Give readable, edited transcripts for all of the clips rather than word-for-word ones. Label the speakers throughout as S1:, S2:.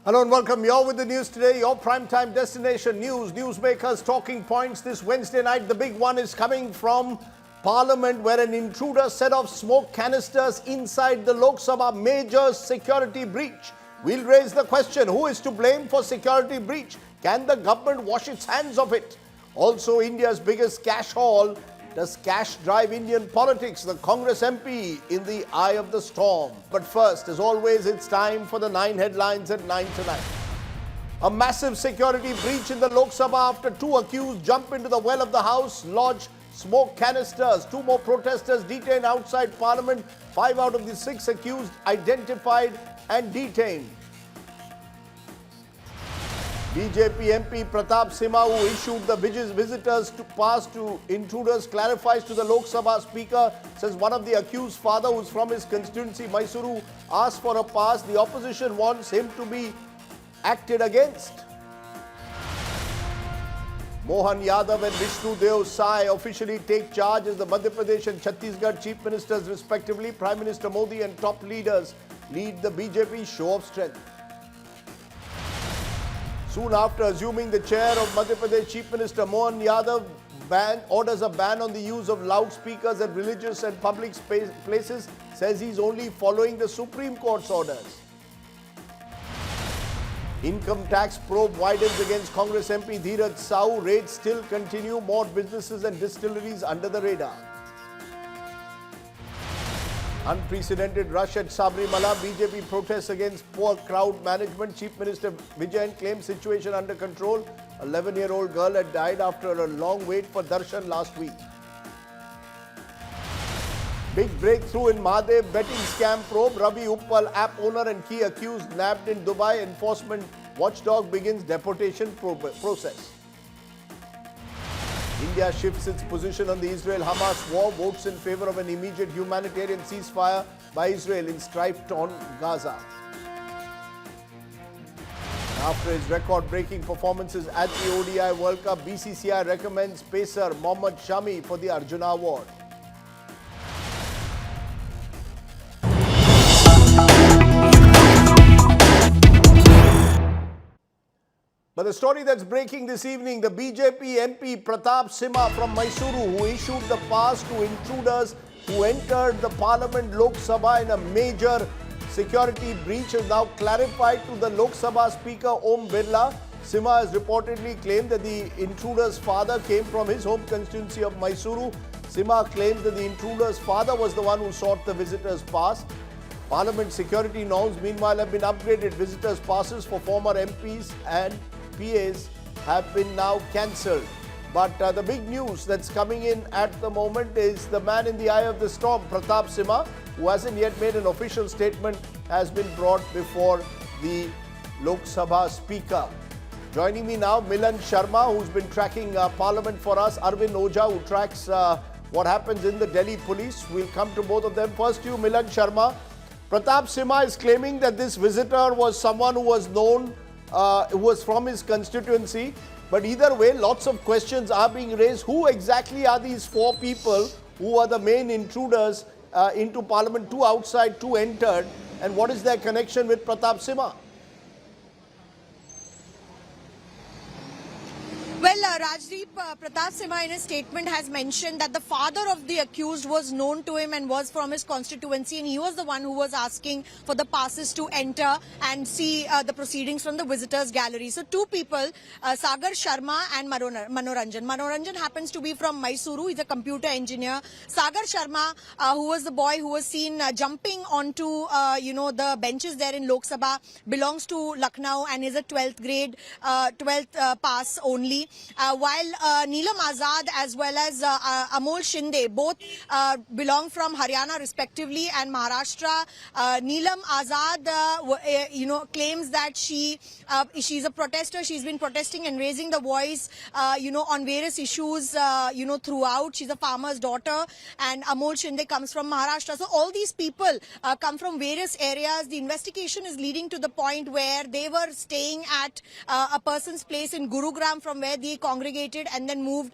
S1: Hello and welcome. You're with the news today, your primetime destination news. Newsmakers talking points this Wednesday night. The big one is coming from Parliament, where an intruder set off smoke canisters inside the Lok Sabha. Major security breach. We'll raise the question, who is to blame for security breach? Can the government wash its hands of it? Also, India's biggest cash haul. Does cash drive Indian politics? The Congress MP in the eye of the storm. But first, as always, it's time for the 9 headlines at 9 tonight. A massive security breach in the Lok Sabha after 2 accused jump into the well of the House, lodge smoke canisters. 2 more protesters detained outside Parliament. 5 out of the 6 accused identified and detained. BJP MP Pratap Simha, who issued the visitors to pass to intruders, clarifies to the Lok Sabha Speaker, says one of the accused father, who is from his constituency Mysuru, asked for a pass. The opposition wants him to be acted against. Mohan Yadav and Newstoday officially take charge as the Madhya Pradesh and Chhattisgarh Chief Ministers respectively. Prime Minister Modi and top leaders lead the BJP show of strength. Soon after assuming the chair of Madhya Pradesh, Chief Minister Mohan Yadav orders a ban on the use of loudspeakers at religious and public places, says he's only following the Supreme Court's orders. Income tax probe widens against Congress MP Dhiraj Sahu. Raids still continue. More businesses and distilleries under the radar. Unprecedented rush at Sabarimala. BJP protests against poor crowd management. Chief Minister Vijayan claims situation under control. 11-year-old girl had died after a long wait for darshan last week. Big breakthrough in Mahadev betting scam probe. Ravi Uppal, app owner and key accused, nabbed in Dubai. Enforcement watchdog begins deportation process. India shifts its position on the Israel-Hamas war, votes in favor of an immediate humanitarian ceasefire by Israel in strife-torn Gaza. After his record-breaking performances at the ODI World Cup, BCCI recommends pacer Mohammad Shami for the Arjuna Award. But the story that's breaking this evening, the BJP MP Pratap Simha from Mysuru, who issued the pass to intruders who entered the Parliament Lok Sabha in a major security breach, has now clarified to the Lok Sabha Speaker Om Birla. Simha has reportedly claimed that the intruder's father came from his home constituency of Mysuru. Simha claims that the intruder's father was the one who sought the visitor's pass. Parliament security norms, meanwhile, have been upgraded. Visitors' passes for former MPs and PAs have been now cancelled. But the big news that's coming in at the moment is the man in the eye of the storm, Pratap Simha, who hasn't yet made an official statement, has been brought before the Lok Sabha Speaker. Joining me now, Milan Sharma, who's been tracking Parliament for us, Arvind Oja, who tracks what happens in the Delhi police. We'll come to both of them. First to you, Milan Sharma. Pratap Simha is claiming that this visitor was someone who was known, who was from his constituency. But either way, lots of questions are being raised. Who exactly are these 4 people who are the main intruders into Parliament? 2 outside, 2 entered. And what is their connection with Pratap Simha?
S2: Well, Rajdeep, Pratap Simha in his statement has mentioned that the father of the accused was known to him and was from his constituency, and he was the one who was asking for the passes to enter and see the proceedings from the visitors gallery. So 2 people, Sagar Sharma and Manoranjan. Manoranjan happens to be from Mysuru. He's a computer engineer. Sagar Sharma, who was the boy who was seen jumping onto, the benches there in Lok Sabha, belongs to Lucknow and is a 12th grade, 12th pass only. While Neelam Azad as well as Amol Shinde both belong from Haryana respectively and Maharashtra. Neelam Azad, claims that she's a protester. She's been protesting and raising the voice, on various issues, throughout. She's a farmer's daughter, and Amol Shinde comes from Maharashtra. So all these people come from various areas. The investigation is leading to the point where they were staying at a person's place in Gurugram from where they congregated and then moved,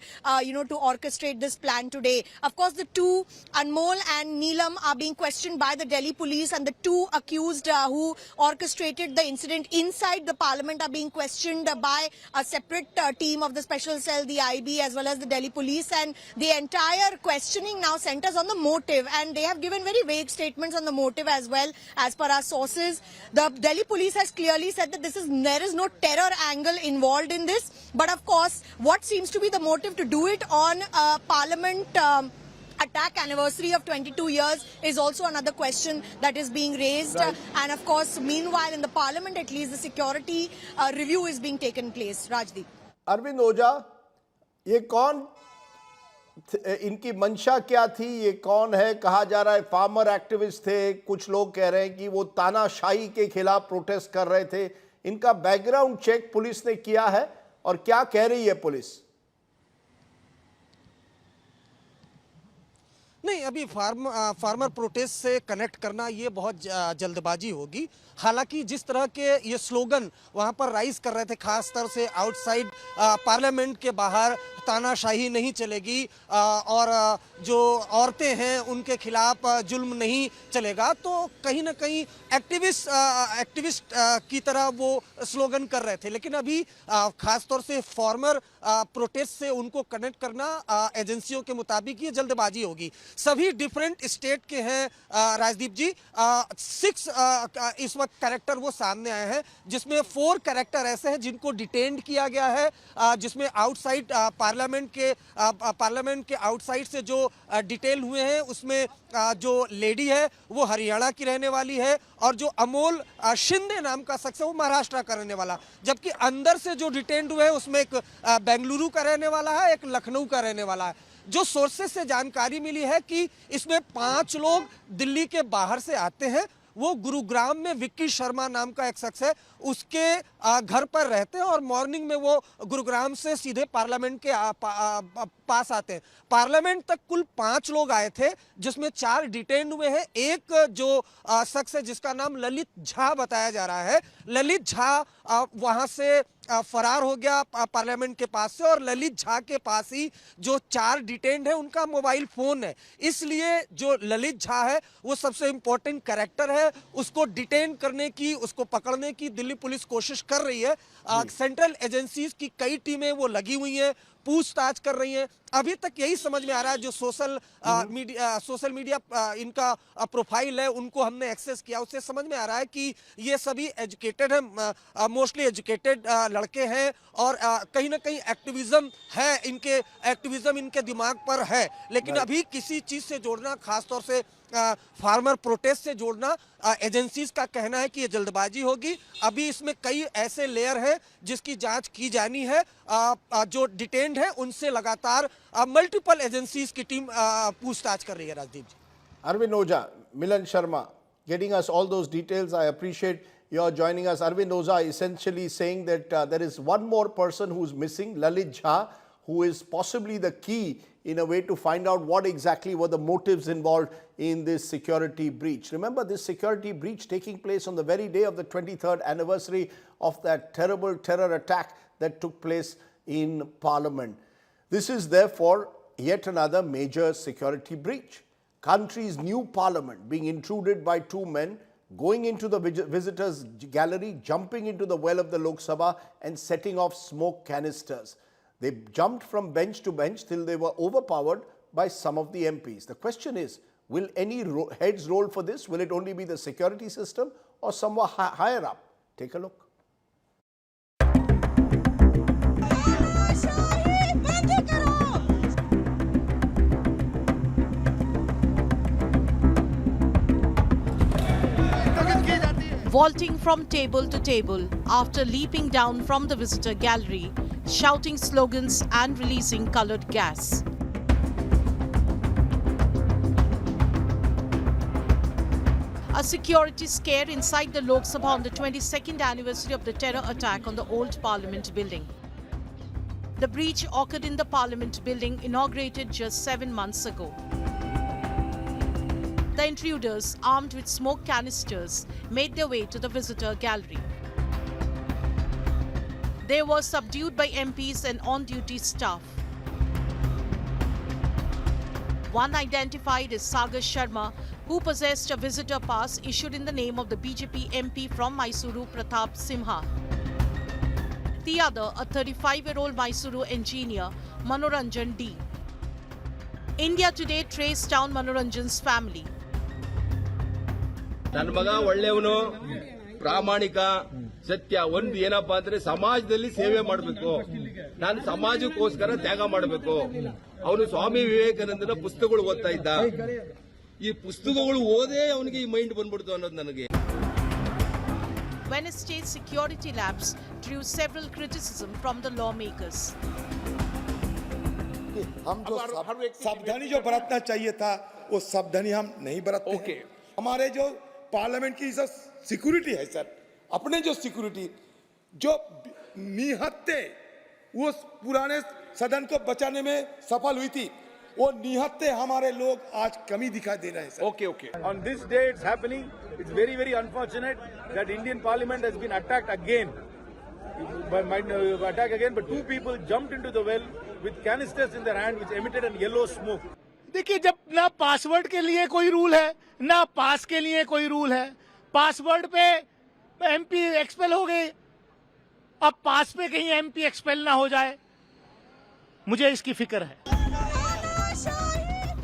S2: to orchestrate this plan today. Of course, the two, Anmol and Neelam, are being questioned by the Delhi police, and the two accused who orchestrated the incident inside the parliament are being questioned by a separate team of the special cell, the IB, as well as the Delhi police. And the entire questioning now centers on the motive, and they have given very vague statements on the motive as well. As per our sources, the Delhi police has clearly said that there is no terror angle involved in this. But of course, what seems to be the motive to do it on parliament attack anniversary of 22 years is also another question that is being raised.
S1: Right.
S2: And of course, meanwhile, in the parliament at least, the security review is being taken place. Rajdeep.
S1: Arvind ओझा, ये कौन, इनकी मंशा क्या थी, ये कौन है? कहा जा रहा है फार्मर एक्टिविस्ट थे, कुछ लोग कह रहे हैं कि वो तानाशाही के खिलाफ प्रोटेस्ट कर रहे थे। इनका बैकग्राउंड चेक पुलिस ने किया है और क्या कह रही है पुलिस?
S3: नहीं, अभी फार्मर प्रोटेस्ट से कनेक्ट करना ये बहुत जल्दबाजी होगी। हालांकि जिस तरह के ये स्लोगन वहां पर राइज कर रहे थे, खास तौर से आउटसाइड पार्लियामेंट के बाहर तानाशाही नहीं चलेगी और जो औरतें हैं उनके खिलाफ जुल्म नहीं चलेगा, तो कहीं ना कहीं एक्टिविस्ट की तरह वो स्लोगन कर रहे थे। लेकिन अभी खास तौर से फार्मर प्रोटेस्ट से उनको कनेक्ट करना एजेंसियों के मुताबिक ये जल्दबाजी होगी। सभी डिफरेंट स्टेट के हैं राजदीप जी। 6 इस वक्त कैरेक्टर वो सामने आए हैं, जिसमें 4 कैरेक्टर ऐसे हैं जिनको डिटेन्ड किया गया है, जिसमें आउटसाइड पार्लियामेंट के आउटसाइड से जो डिटेल हुए हैं उसमें जो लेडी है वो हरियाणा की रहने वाली है और जो अमोल शिंदे नाम का शख्स है वो महाराष्ट्र का रहने वाला, जबकि अंदर से जो डिटेन्ड हुए हैं उसमें एक बेंगलुरु का रहने वाला है, एक लखनऊ का रहने वाला है। जो सोर्सेस से जानकारी मिली है कि इसमें 5 लोग दिल्ली के बाहर से आते हैं। वो गुरुग्राम में विक्की शर्मा नाम का एक शख्स है, उसके घर पर रहते हैं और मॉर्निंग में वो गुरुग्राम से सीधे पार्लियामेंट के पास आते हैं। पार्लियामेंट तक कुल 5 लोग आए थे, जिसमें 4 डिटेन हुए हैं। एक जो शख्स है जिसका नाम ललित झा बताया जा रहा है, ललित झा वहां से फरार हो गया पार्लियामेंट के पास से, और ललित झा के पास ही जो 4 डिटेन्ड है उनका मोबाइल फोन है। इसलिए जो ललित झा है वो सबसे इंपॉर्टेंट कैरेक्टर है, उसको डिटेन करने की, उसको पकड़ने की दिल्ली पुलिस कोशिश कर रही है। सेंट्रल एजेंसीज की कई टीमें वो लगी हुई हैं, पूछताछ कर रही हैं। अभी तक यही समझ में आ रहा है, जो सोशल मीडिया इनका प्रोफाइल है उनको हमने एक्सेस किया, उससे समझ में आ रहा है कि ये सभी एजुकेटेड हैं, मोस्टली एजुकेटेड लड़के हैं और कहीं ना कहीं एक्टिविज्म इनके दिमाग पर है। लेकिन अभी किसी चीज से जोड़ना, खासतौर से फार्मर प्रोटेस्ट से जोड़ना, एजेंसीज का कहना है कि ये जल्दबाजी होगी। अभी इसमें कई ऐसे लेयर हैं जिसकी जांच की जानी है। जो डिटेन्ड है उनसे लगातार मल्टीपल एजेंसीज की टीम पूछताछ कर रही है। राजदीप जी,
S1: Arvind Oza, Milan Sharma, getting us all those details. I appreciate your joining us. Arvind Oza essentially saying that there is one more person who's missing, Lalit Jha, who is possibly the key in a way to find out what exactly were the motives involved in this security breach. Remember, this security breach taking place on the very day of the 23rd anniversary of that terrible terror attack that took place in Parliament. This is therefore yet another major security breach. Country's new parliament being intruded by 2 men, going into the visitors gallery, jumping into the well of the Lok Sabha and setting off smoke canisters. They jumped from bench to bench till they were overpowered by some of the MPs. The question is, will any heads roll for this? Will it only be the security system or somewhere higher up? Take a look.
S4: Vaulting from table to table after leaping down from the visitor gallery, shouting slogans and releasing colored gas. A security scare inside the Lok Sabha on the 22nd anniversary of the terror attack on the old Parliament building. The breach occurred in the Parliament building inaugurated just 7 months ago. The intruders, armed with smoke canisters, made their way to the visitor gallery. They were subdued by MPs and on-duty staff. One identified as Sagar Sharma, who possessed a visitor pass issued in the name of the BJP MP from Mysuru, Pratap Simha. The other, a 35-year-old Mysuru engineer, Manoranjan D. India Today traced down Manoranjan's family.
S5: ನನ್ನ ಮಗ ಒಳ್ಳೆಯವನು ಪ್ರಾಮಾಣಿಕ ಸತ್ಯ ಒಂದು ಏನಪ್ಪಾ ಅಂದ್ರೆ ಸಮಾಜದಲ್ಲಿ ಸೇವೆ ಮಾಡಬೇಕು ನಾನು ಸಮಾಜಕ್ಕೋಸ್ಕರ ತ್ಯಾಗ ಮಾಡಬೇಕು ಅವನು ಸ್ವಾಮಿ ವಿವೇಕಾನಂದನ ಪುಸ್ತಕಗಳು ಓದ್ತಾ ಇದ್ದ ಈ ಪುಸ್ತಕಗಳು ಓದೇ ಅವನಿಗೆ ಈ ಮೈಂಡ್ ಬಂದ್ಬಿಡ್ತು ಅನ್ನೋದು ನನಗೆ
S4: Wednesday's security lapse drew several criticism from the lawmakers.
S6: हम जो सावधानी जो बरतना चाहिए था वो सावधानी हम नहीं बरतते हैं। हमारे जो पार्लियामेंट की जो सिक्योरिटी है सर अपने जो सिक्योरिटी जो निहत्ते वो पुराने सदन को बचाने में सफल हुई थी वो निहत्ते हमारे लोग आज कमी दिखाई दे रहे हैं sir.
S7: Okay. On this day it's happening. It's very, very unfortunate that Indian Parliament has been attacked again. But two people jumped into the well with canisters in their hand which emitted a yellow smoke.
S8: देखिए जब ना password के लिए कोई rule है ना पास के लिए कोई रूल है पासवर्ड पे एमपी एक्सपेल हो गए अब पास पे कहीं एमपी एक्सपेल ना हो जाए मुझे इसकी फिक्र है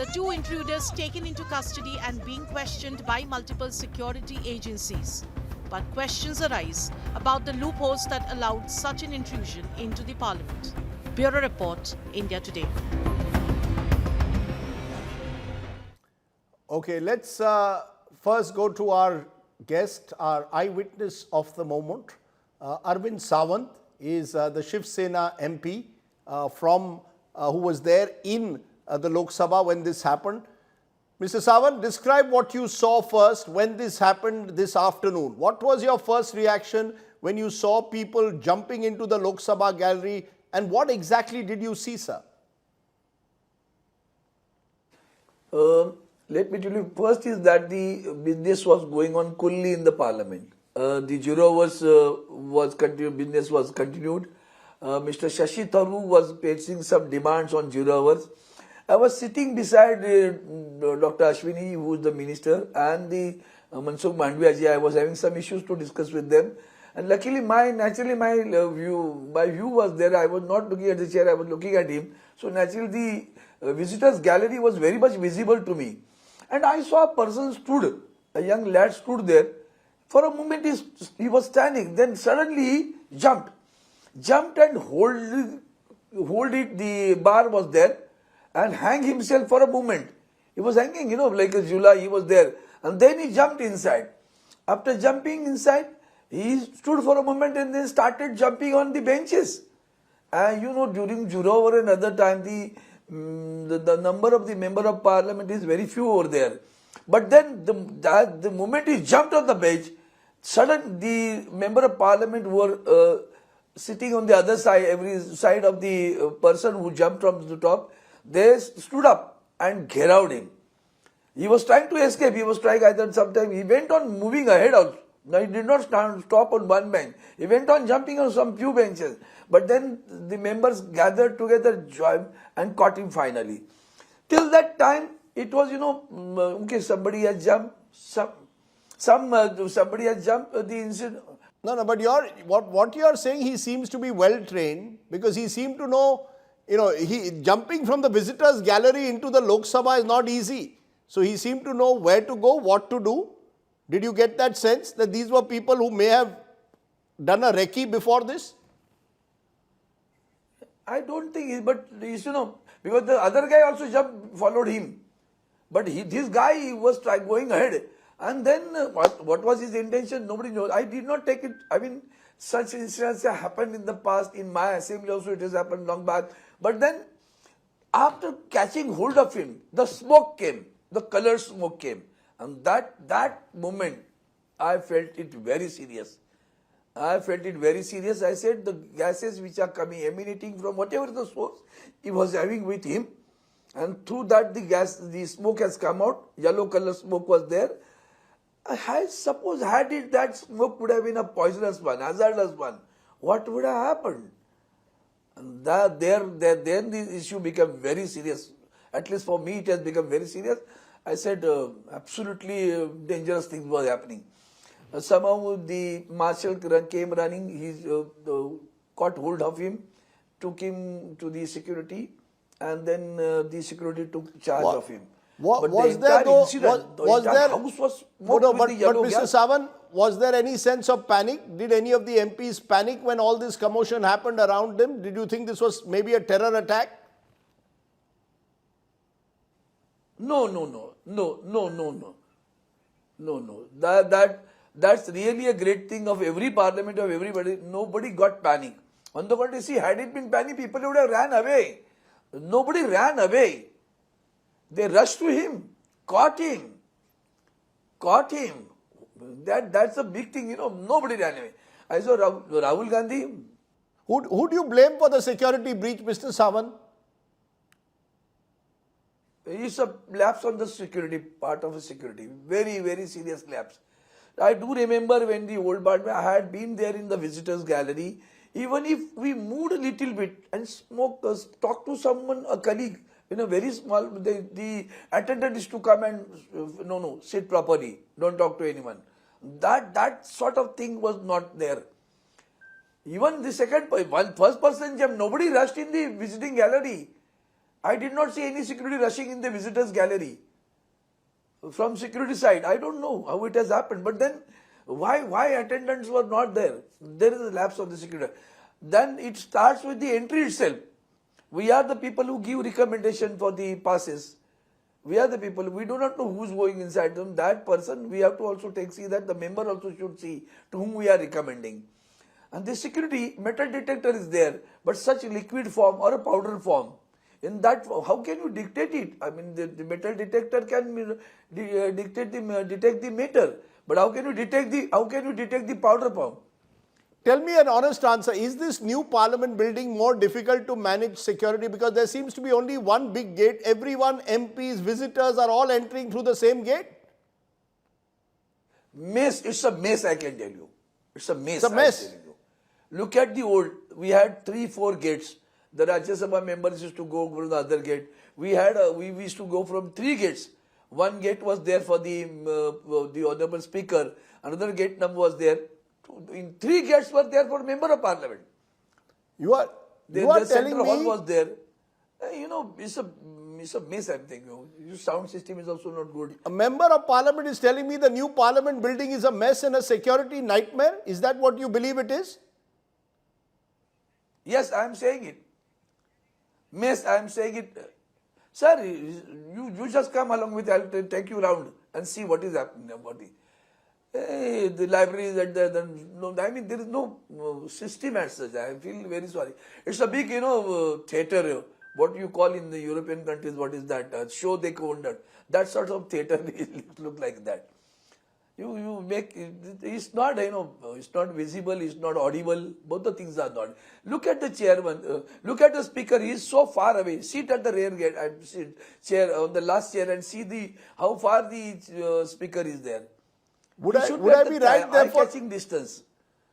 S4: The two intruders taken into custody and being questioned by multiple security agencies. But questions arise about the loopholes that allowed such an intrusion into the parliament. Bureau Report, India Today.
S1: Okay, let's first go to our guest, our eyewitness of the moment. Arvind Sawant is the Shiv Sena MP who was there in the Lok Sabha when this happened. Mr. Sawant, describe what you saw first when this happened this afternoon. What was your first reaction when you saw people jumping into the Lok Sabha gallery and what exactly did you see, sir?
S9: Let me tell you, first is that the business was going on coolly in the parliament. The jurors business was continued. Mr. Shashi Tharoor was facing some demands on jurors. I was sitting beside Dr. Ashwini, who is the minister, and the Mansukh Mandviya. I was having some issues to discuss with them. And luckily, my view was there. I was not looking at the chair, I was looking at him. So naturally, the visitors' gallery was very much visible to me. And I saw a person stood, a young lad stood there. For a moment, he was standing. Then suddenly he jumped and hold it. The bar was there. And hang himself for a moment. He was hanging, like a Jula, he was there. And then he jumped inside. After jumping inside, he stood for a moment and then started jumping on the benches. And during Jura and other time, the number of the member of parliament is very few over there. But then the moment he jumped on the bench, suddenly the member of parliament were sitting on the other side, every side of the person who jumped from the top. They stood up and gherowed him. He was trying to escape. He was trying either sometime. He went on moving ahead also. Now he did not stop on one bench. He went on jumping on some few benches. But then the members gathered together, joined and caught him finally. Till that time, it was, okay, somebody has jumped. Somebody has jumped. The incident.
S1: No, but what you are saying, he seems to be well trained because he seemed to know. Jumping from the visitors gallery into the Lok Sabha is not easy. So he seemed to know where to go, what to do. Did you get that sense that these were people who may have done a recce before this?
S9: I don't think, but because the other guy also followed him. But this guy was going ahead. And then what was his intention? Nobody knows. I did not take it. I mean, such incidents have happened in the past. In my assembly also it has happened long back. But then, after catching hold of him, the smoke came, the colored smoke came. And that moment, I felt it very serious. I said the gases which are emanating from whatever the source he was having with him. And through that the smoke has come out, yellow color smoke was there. I suppose that smoke would have been a poisonous one, hazardous one. what would have happened? And then the issue became very serious. At least for me, it has become very serious. I said absolutely dangerous things were happening. Somehow the marshal came running. He caught hold of him, took him to the security, and then the security took charge of him. But
S1: Was
S9: the
S1: there
S9: entire
S1: though?
S9: incident, the
S1: Was
S9: entire
S1: there?
S9: house was
S1: No,
S9: smoked with
S1: but
S9: the yellow
S1: Mr.
S9: gas.
S1: Savan, was there any sense of panic? Did any of the MPs panic when all this commotion happened around them? Did you think this was maybe a terror attack?
S9: No. That's really a great thing of every parliament, of everybody. Nobody got panic. On the contrary, see, had it been panic, people would have ran away. Nobody ran away. They rushed to him, caught him. That's a big thing, nobody ran away. I saw Rahul Gandhi.
S1: Who do you blame for the security breach, Mr. Savan?
S9: It's a lapse on the security, part of the security. Very, very serious lapse. I do remember when the old part, I had been there in the visitors gallery. Even if we moved a little bit and talk to someone, a colleague, very small, the attendant is to come and sit properly, don't talk to anyone. That sort of thing was not there. Even the first person, nobody rushed in the visiting gallery. I did not see any security rushing in the visitors gallery. From security side, I don't know how it has happened. But then, why attendants were not there? There is a lapse of the security. Then it starts with the entry itself. We are the people who give recommendation for the passes. We are the people. We do not know who's going inside them. That person, we have to also see that the member also should see to whom we are recommending. And the security metal detector is there, but such liquid form or a powder form. In that, how can you dictate it? I mean, the metal detector can detect the metal, but how can you detect the powder form?
S1: Tell me an honest answer. Is this new parliament building more difficult to manage security because there seems to be only one big gate? Everyone, MPs, visitors are all entering through the same gate?
S9: It's a mess, I can tell you. It's a mess.
S1: It's a mess.
S9: I'm telling you. Look at the old, we had 3-4 gates. The Rajya Sabha members used to go through the other gate. We used to go from 3 gates. One gate was there for the honorable speaker. Another gate number was there. 3 gates were there for member of parliament.
S1: You are
S9: The
S1: telling
S9: central hall
S1: me
S9: was there. It's a mess, I'm thinking. Your sound system is also not good.
S1: a member of parliament is telling me the new parliament building is a mess and a security nightmare. Is that what you believe it is?
S9: Yes, I am saying it. Mess, I am saying it. Sir, you just come along with, I'll take you around and see what is happening. The library is at there. I mean, there is no system as such. I feel very sorry. It's a big, theatre. What you call in the European countries, what is that? Show they conduct. That sort of theatre look like that. You make it's not it's not visible, it's not audible. Both the things are not. Look at the chairman. Look at the speaker. He is so far away. Sit at the rear gate and sit chair on the last chair and see how far the speaker is there.
S1: Would I be right therefore?
S9: Eye-catching distance.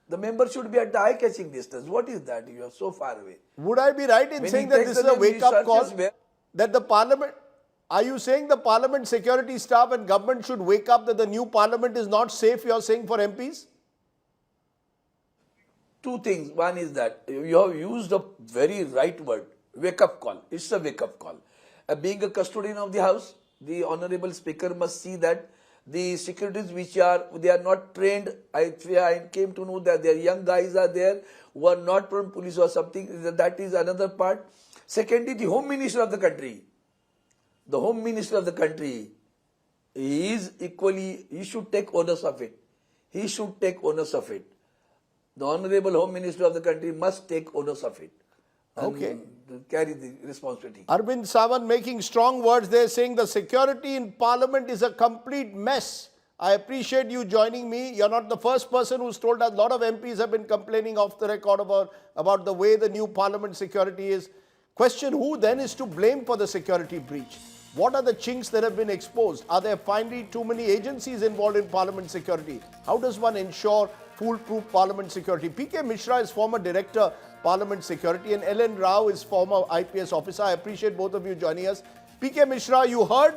S9: The member should be at the eye-catching distance. What is that? You are so far away.
S1: Would I be right in
S9: When
S1: saying
S9: he
S1: that
S9: takes
S1: this is
S9: the
S1: a wake-up call?
S9: researches where-
S1: That the parliament, are you saying the parliament security staff and government should wake up that the new parliament is not safe, you are saying, for MPs?
S9: Two things. One is that you have used a very right word, wake-up call. It's a wake-up call. Being a custodian of the house, the honorable speaker must see that the securities they are not trained. I came to know that their young guys are there who are not from police or something. That is another part. Secondly, the home minister of the country. The home minister of the country is equally, he should take onus of it. He should take onus of it. The honorable home minister of the country must take onus of it.
S1: Okay.
S9: Carry the responsibility.
S1: Arvind Sawan making strong words there, saying the security in parliament is a complete mess. I appreciate you joining me. You're not the first person who's told us. A lot of MPs have been complaining off the record about the way the new parliament security is. Question, who then is to blame for the security breach? What are the chinks that have been exposed? Are there finally too many agencies involved in parliament security? How does one ensure foolproof Parliament security. PK Mishra is former Director, Parliament Security, and Ellen Rao is former IPS officer. I appreciate both of you joining us. PK Mishra, you heard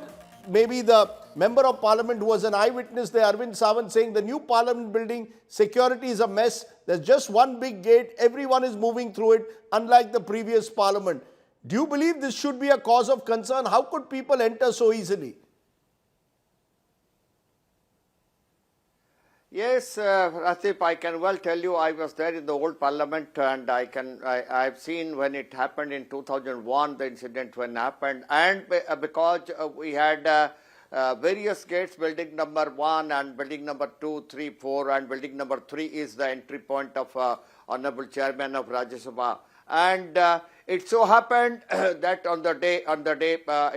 S1: maybe the Member of Parliament who was an eyewitness there, Arvind Sawant, saying the new Parliament building, security is a mess. There's just one big gate. Everyone is moving through it, unlike the previous Parliament. Do you believe this should be a cause of concern? How could people enter so easily?
S10: Yes, Rajdeep, I can well tell you I was there in the old Parliament, and I've seen when it happened in 2001, the incident when happened, and because we had various gates, building number 1 and building number 2, 3, 4, and building number 3 is the entry point of Honorable Chairman of Rajya Sabha. And it so happened that on the day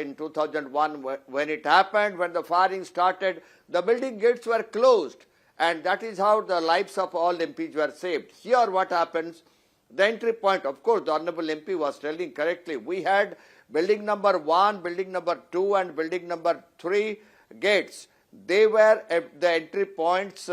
S10: in 2001 when it happened, when the firing started, the building gates were closed. And that is how the lives of all MPs were saved. Here what happens, the entry point, of course, the Honorable MP was telling correctly. We had building number 1, building number 2 and building number 3 gates. They were the entry points,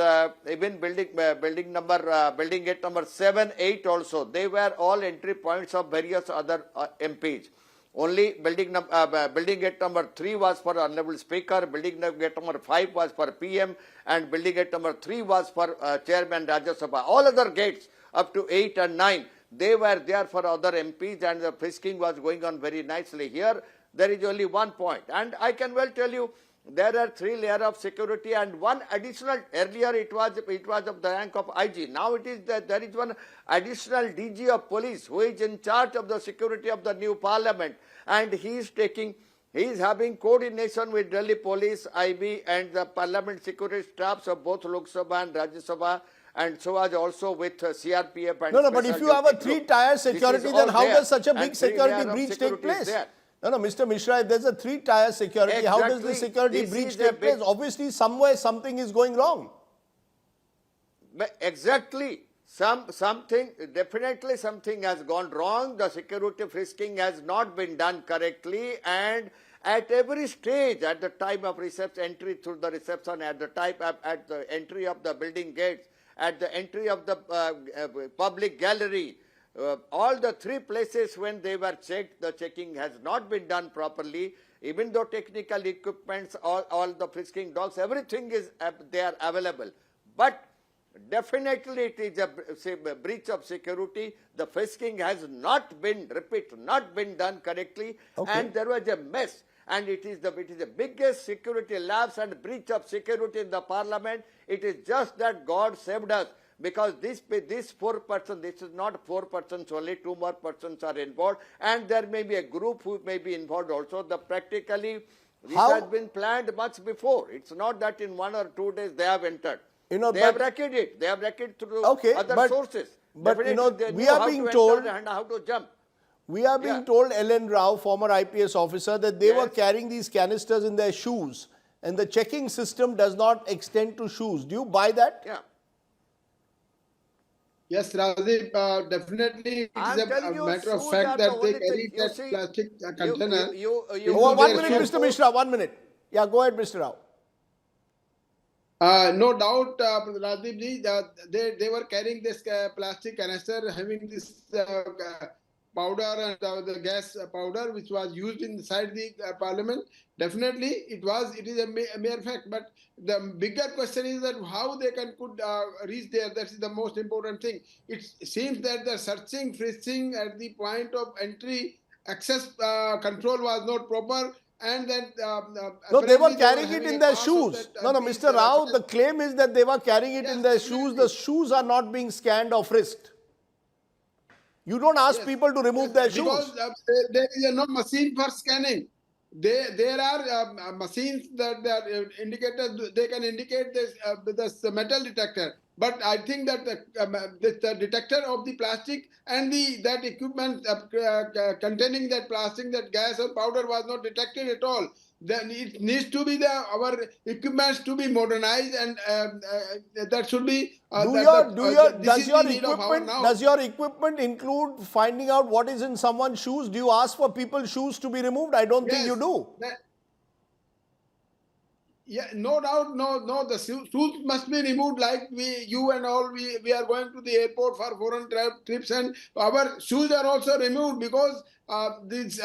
S10: even building gate number 7, 8 also. They were all entry points of various other MPs. Only building gate number 3 was for Honorable Speaker, building gate number 5 was for PM, and building gate number 3 was for Chairman Rajya Sabha. All other gates up to 8 and 9, they were there for other MPs, and the frisking was going on very nicely. Here, there is only one point. And I can well tell you, there are 3 layers of security and one additional. Earlier it was of the rank of IG. Now it is that there is one additional DG of police who is in charge of the security of the new Parliament, and he is having coordination with Delhi Police, IB, and the Parliament security staffs of both Lok Sabha and Rajya Sabha, and so as also with CRPF. And
S1: no, but if you have a 3-tier security, then how does such a big security breach take place? No, Mr. Mishra, if there's a 3-tier security, how does the security breach take place? Obviously, somewhere something is going wrong.
S10: Exactly. Definitely something has gone wrong. The security frisking has not been done correctly, and at every stage, at the time of entry through the reception, at the entry of the building gates, at the entry of the public gallery, all the 3 places when they were checked, the checking has not been done properly. Even though technical equipments, all the frisking dogs, everything is there available. But definitely it is a breach of security. The frisking has not been done correctly, and there was a mess. And it is the biggest security lapse and breach of security in the Parliament. It is just that God saved us. Because this 4 persons, this is not 4 persons only, 2 more persons are involved, and there may be a group who may be involved also. Practically, this has been planned much before. It's not that in 1 or 2 days they have entered. They have reckoned it. They have reckoned through other sources.
S1: But we are being told
S10: and how to jump.
S1: We are being told, Ellen Rao, former IPS officer, that they were carrying these canisters in their shoes, and the checking system does not extend to shoes. Do you buy that?
S10: Yeah.
S11: Yes, Rajdeep, definitely it is a matter of fact that they carried that plastic container.
S1: 1 minute, Mr. Mishra, 1 minute. Yeah, go ahead, Mr. Rao.
S11: No doubt, Rajdeep ji, they were carrying this plastic canister, having this powder and the gas powder which was used inside the Parliament. Definitely, it is a mere fact. But the bigger question is that how they could reach there. That is the most important thing. It seems that the searching, frisking at the point of entry, access control was not proper. And then
S1: no, they were carrying it in their shoes. No, Mr. Rao, the claim is that they were carrying it in their shoes. The shoes are not being scanned or frisked. You don't ask people to remove their shoes.
S11: Because there is no machine for scanning. There are machines that indicators. They can indicate this with the metal detector. But I think that the detector of the plastic and that equipment containing that plastic, that gas or powder was not detected at all. Then it needs to be our equipments to be modernized, and that should be.
S1: Does your equipment include finding out what is in someone's shoes? Do you ask for people's shoes to be removed? I don't think you do.
S11: Yeah, no doubt, no. The shoes must be removed. Like you and all, we are going to the airport for foreign trips, and our shoes are also removed because these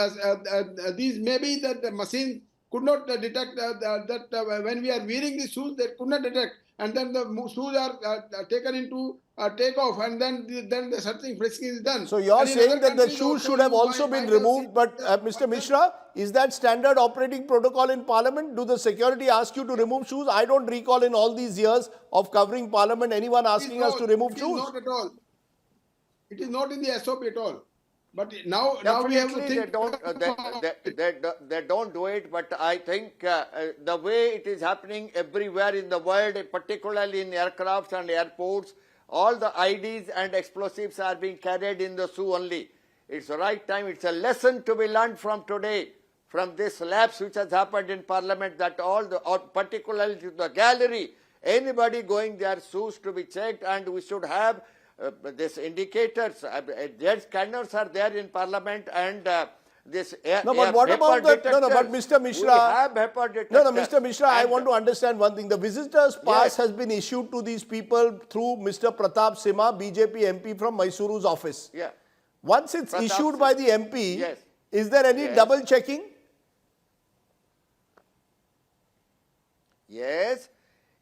S11: maybe that the machine could not detect that when we are wearing the shoes, they could not detect, and then the shoes are taken into takeoff, and then the searching frisking is done.
S1: So you're
S11: And in
S1: saying
S11: other
S1: that the
S11: countries
S1: shoes should have
S11: you
S1: also
S11: might
S1: been
S11: have
S1: removed,
S11: seen
S1: but
S11: the-
S1: Mr. Mishra, is that standard operating protocol in Parliament? Do the security ask you to remove shoes? I don't recall in all these years of covering Parliament anyone asking us to remove
S11: It is
S1: shoes.
S11: not at all. It is not in the SOP at all. But now we have to
S10: Definitely
S11: think.
S10: they don't do it, but I think the way it is happening everywhere in the world, particularly in aircrafts and airports, all the IDs and explosives are being carried in the shoe only. It's the right time. It's a lesson to be learned from today, from this lapse which has happened in Parliament, that or particularly to the gallery, anybody going there, shoes to be checked, and we should have this indicators. Jet scanners are there in Parliament, and this
S1: No, but what about the... No, but Mr. Mishra...
S10: We have HEPA detectors.
S1: No, Mr. Mishra, I want to understand one thing. The visitor's pass
S10: Yes.
S1: has been issued to these people through Mr. Pratap Sima, BJP MP from Mysuru's office.
S10: Yeah.
S1: Once it's
S10: Pratap
S1: issued
S10: Sima.
S1: by the MP,
S10: Yes.
S1: is there any
S10: Yes.
S1: double checking?
S10: Yes.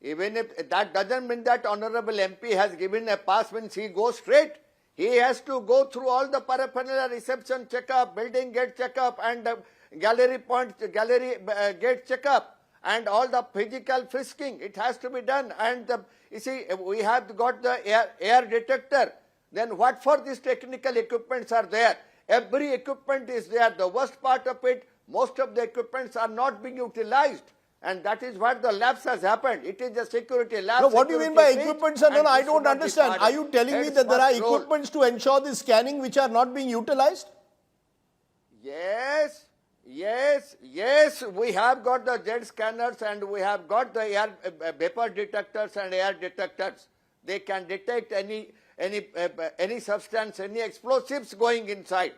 S10: Even if that doesn't mean that honorable MP has given a pass, means he goes straight. He has to go through all the paraphernalia, reception checkup, building gate checkup, and gallery gate checkup, and all the physical frisking. It has to be done. And you see, we have got the air detector. Then what for these technical equipments are there? Every equipment is there. The worst part of it, most of the equipments are not being utilized. And that is what the lapse has happened. It is a security lapse.
S1: No, what do you mean by
S10: security breach,
S1: equipments? No,
S10: and
S1: I
S10: this
S1: don't
S10: should not be
S1: understand. Are
S10: pardoned.
S1: you telling me
S10: Heads
S1: that there are
S10: must roll.
S1: equipments to ensure the scanning which are not being utilized?
S10: Yes, we have got the jet scanners, and we have got the air vapor detectors and air detectors. They can detect any substance, any explosives going inside.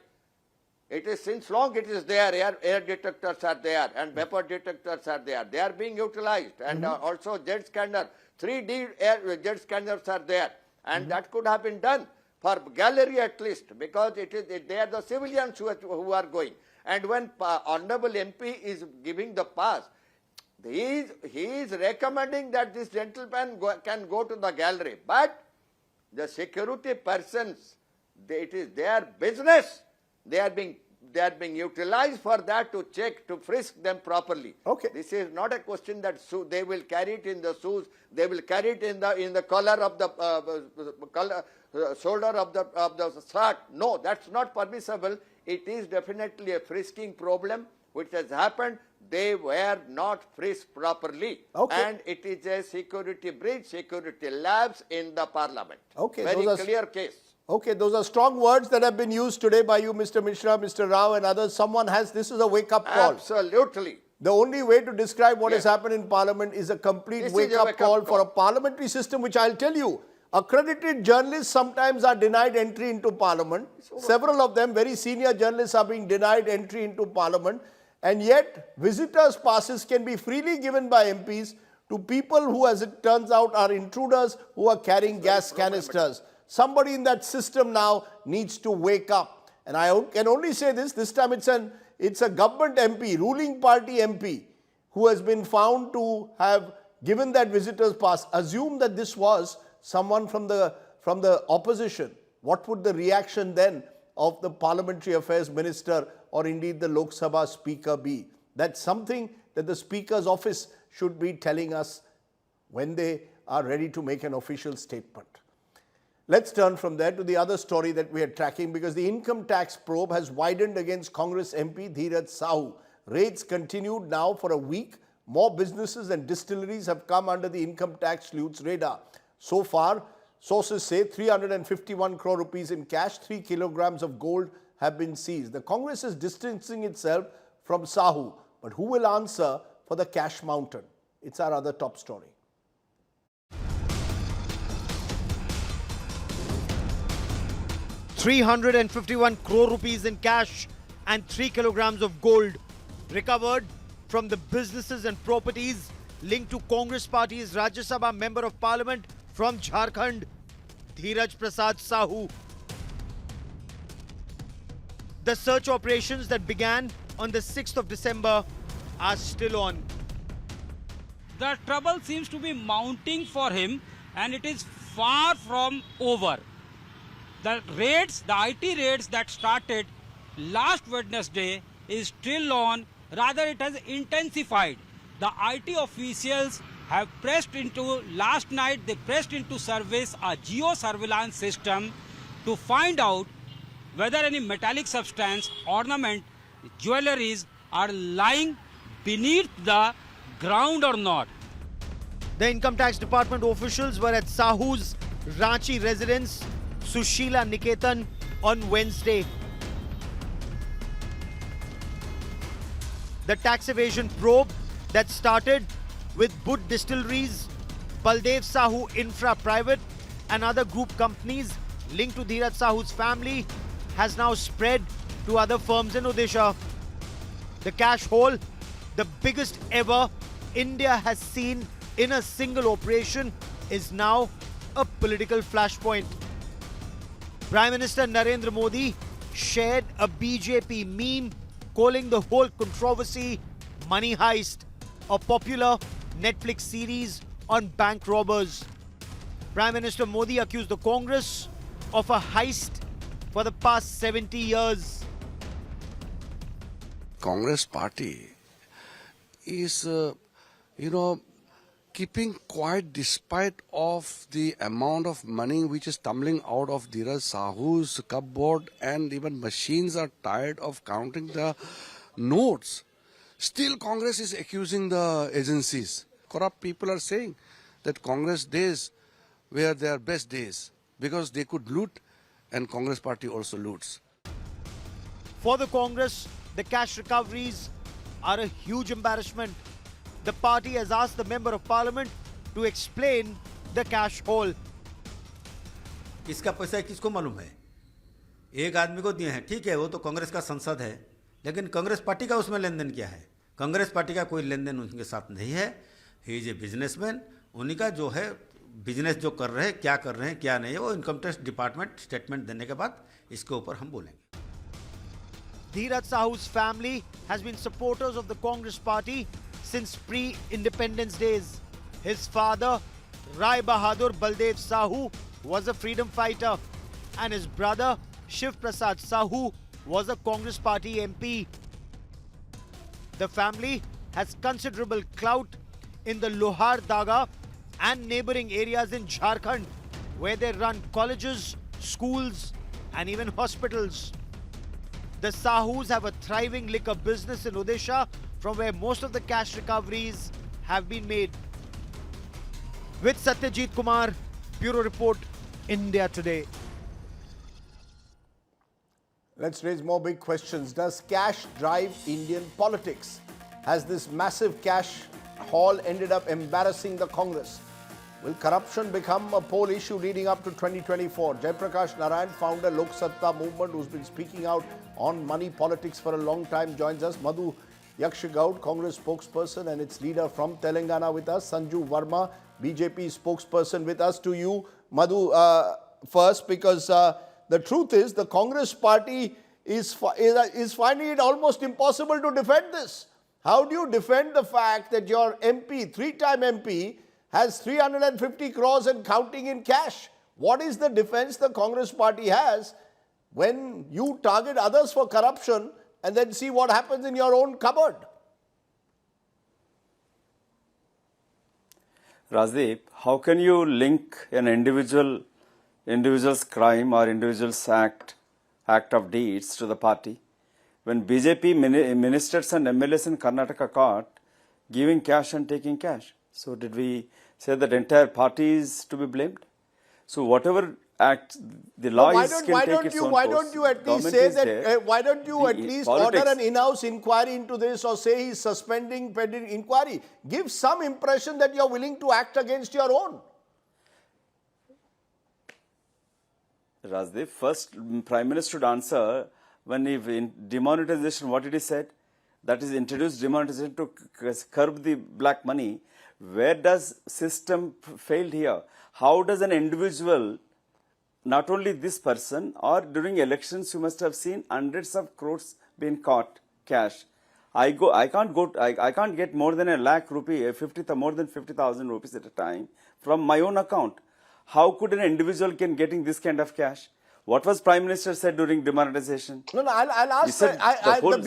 S10: It is since long it is there. Air detectors are there, and vapor detectors are there. They are being utilized, and also jet scanner, 3D jet scanners are there, and that could have been done for gallery at least, because they are the civilians who are going. And when honorable MP is giving the pass, he is recommending that this gentleman can go to the gallery, but the security persons, it is their business. They are being utilized for that, to check, to frisk them properly.
S1: Okay.
S10: This is not a question that they will carry it in the shoes. They will carry it in the collar of the shoulder of the shirt. No, that's not permissible. It is definitely a frisking problem which has happened. They were not frisked properly.
S1: Okay.
S10: And it is a security breach, security lapse in the Parliament.
S1: Okay,
S10: Very
S1: those are-
S10: clear case.
S1: Okay, those are strong words that have been used today by you, Mr. Mishra, Mr. Rao, and others. This is a wake-up call.
S10: Absolutely.
S1: The only way to describe what has
S10: Yes.
S1: happened in Parliament is a complete
S10: This is a
S1: wake-up
S10: wake-up
S1: call for
S10: call.
S1: a parliamentary system, which I'll tell you, accredited journalists sometimes are denied entry into Parliament. Several of them, very senior journalists, are being denied entry into Parliament. And yet, visitors' passes can be freely given by MPs to people who, as it turns out, are intruders who are carrying gas canisters. Somebody in that system now needs to wake up. And I can only say this time it's a government MP, ruling party MP, who has been found to have given that visitor's pass. Assume that this was someone from the opposition. What would the reaction then of the Parliamentary Affairs Minister or indeed the Lok Sabha Speaker be? That's something that the Speaker's office should be telling us when they are ready to make an official statement. Let's turn from there to the other story that we are tracking, because the income tax probe has widened against Congress MP Dhiraj Sahu. Raids continued now for a week. More businesses and distilleries have come under the income tax sleuth's radar. So far, sources say 351 crore rupees in cash, 3 kilograms of gold have been seized. The Congress is distancing itself from Sahu, but who will answer for the cash mountain? It's our other top story.
S12: ₹351 crore in cash and 3 kilograms of gold recovered from the businesses and properties linked to Congress Party's Rajya Sabha Member of Parliament from Jharkhand, Dhiraj Sahu. The search operations that began on the 6th of December are still on.
S13: The trouble seems to be mounting for him, and it is far from over. The raids, the IT raids that started last Wednesday is still on. Rather, it has intensified. The IT officials have pressed into, last night they pressed into service a geo-surveillance system to find out whether any metallic substance, ornament, jewelries are lying beneath the ground or not.
S12: The Income Tax Department officials were at Sahu's Ranchi residence, Sushila Niketan, on Wednesday. The tax evasion probe that started with Bud Distilleries, Baldev Sahu Infra Private and other group companies linked to Dhiraj Sahu's family has now spread to other firms in Odisha. The cash haul, the biggest ever India has seen in a single operation, is now a political flashpoint. Prime Minister Narendra Modi shared a BJP meme calling the whole controversy Money Heist, a popular Netflix series on bank robbers. Prime Minister Modi accused the Congress of a heist for the past 70 years.
S14: Congress party is, keeping quiet despite of the amount of money which is tumbling out of Dhiraj Sahu's cupboard, and even machines are tired of counting the notes. Still Congress is accusing the agencies. Corrupt people are saying that Congress days were their best days because they could loot, and Congress party also loots.
S12: For the Congress, the cash recoveries are a huge embarrassment. The party has asked the Member of Parliament to explain the cash haul.
S15: इसका पैसा किसको मालूम है? एक आदमी को दिए हैं, ठीक है, वो तो कांग्रेस का संसद है, लेकिन कांग्रेस पार्टी का उसमें लेन देन क्या है? कांग्रेस पार्टी का कोई लेन देन उनके साथ नहीं है. He is a businessman. उन्हीं का जो है बिजनेस जो कर रहे हैं, क्या कर रहे हैं, क्या नहीं है, वो इनकम टैक्स डिपार्टमेंट स्टेटमेंट देने के बाद इसके ऊपर हम बोलेंगे.
S12: Dhiraj Sahu's family has been supporters of the Congress party since pre-independence days. His father, Rai Bahadur Baldev Sahu, was a freedom fighter, and his brother, Shiv Prasad Sahu, was a Congress party MP. The family has considerable clout in the Lohardaga and neighboring areas in Jharkhand, where they run colleges, schools, and even hospitals. The Sahus have a thriving liquor business in Odisha, from where most of the cash recoveries have been made. With Satyajit Kumar, Bureau Report, India Today.
S1: Let's raise more big questions. Does cash drive Indian politics? Has this massive cash haul ended up embarrassing the Congress? Will corruption become a poll issue leading up to 2024? Jaiprakash Narayan, founder Lok Sabha movement, who's been speaking out on money politics for a long time, joins us. Madhu Yakshigaud, Congress spokesperson and its leader from Telangana, with us. Sanju Verma, BJP spokesperson, with us. To you, Madhu, first, because the truth is the Congress party is finding it almost impossible to defend this. How do you defend the fact that your MP, three-time MP, has 350 crores and counting in cash? What is the defense the Congress party has when you target others for corruption and then see what happens in your own cupboard?
S16: Rajdeep, how can you link an individual's crime or individual's act of deeds to the party when BJP ministers and MLAs in Karnataka caught giving cash and taking cash? So did we say that entire party is to be blamed? So whatever act the law is can take its own course.
S1: Why don't you at least say that? Why don't you at least order an in-house inquiry into this, or say he's suspending pending inquiry? Give some impression that you're willing to act against your own.
S16: Rajdeep, first Prime Minister should answer when in demonetization, what did he said? That is introduced demonetization to curb the black money. Where does system failed here? How does an individual, not only this person, or during elections you must have seen hundreds of crores being caught cash. I can't get more than ₹1 lakh, more than 50,000 rupees at a time from my own account. How could an individual can getting this kind of cash? What was Prime Minister said during demonetization?
S1: No, I'll ask.
S16: The